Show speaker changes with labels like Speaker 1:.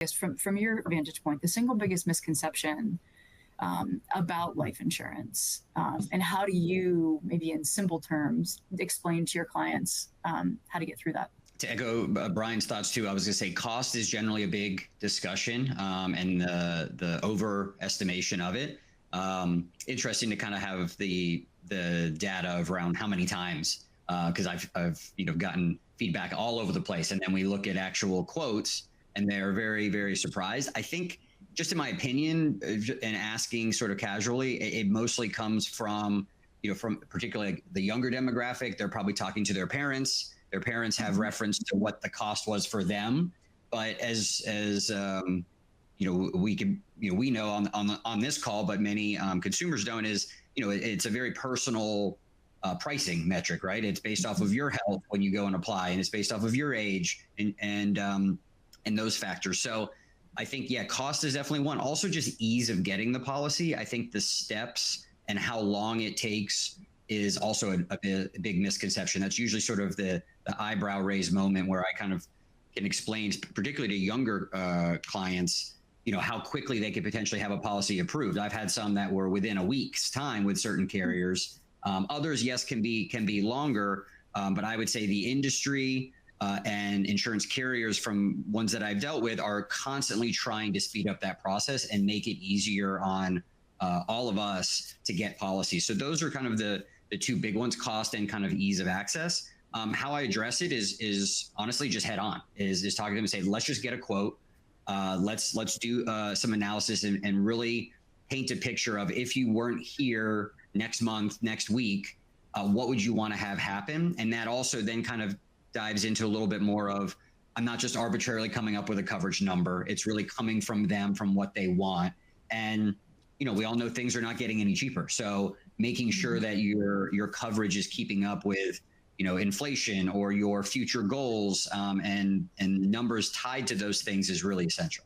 Speaker 1: guess from your vantage point, the single biggest misconception about life insurance, and how do you, maybe in simple terms, explain to your clients how to get through that?
Speaker 2: To echo Brian's thoughts too, I was going to say cost is generally a big discussion, and the overestimation of it. Interesting to kind of have the data of around how many times, because I've gotten feedback all over the place, and then we look at actual quotes, and they're very, very surprised. I think, just in my opinion, and asking sort of casually, it mostly comes from from particularly the younger demographic. They're probably talking to their parents. Their parents have reference to what the cost was for them. But as we can, we know on this call, but many consumers don't, is, it's a very personal pricing metric, right? It's based off of your health when you go and apply, and it's based off of your age and those factors. So I think, yeah, cost is definitely one. Also, just ease of getting the policy. I think the steps and how long it takes is also a big misconception. That's usually sort of the eyebrow raise moment where I kind of can explain, particularly to younger clients, how quickly they could potentially have a policy approved. I've had some that were within a week's time with certain carriers. Others, yes, can be longer, but I would say the industry and insurance carriers, from ones that I've dealt with, are constantly trying to speed up that process and make it easier on all of us to get policies. So those are kind of the two big ones: cost and kind of ease of access. How I address it is honestly just head on, is talking to them and say, let's just get a quote. Let's do some analysis and really paint a picture of, if you weren't here next month, next week, what would you want to have happen? And that also then kind of dives into a little bit more of, I'm not just arbitrarily coming up with a coverage number. It's really coming from them, from what they want. And we all know things are not getting any cheaper. So making sure that your coverage is keeping up with, inflation or your future goals, and numbers tied to those things is really essential.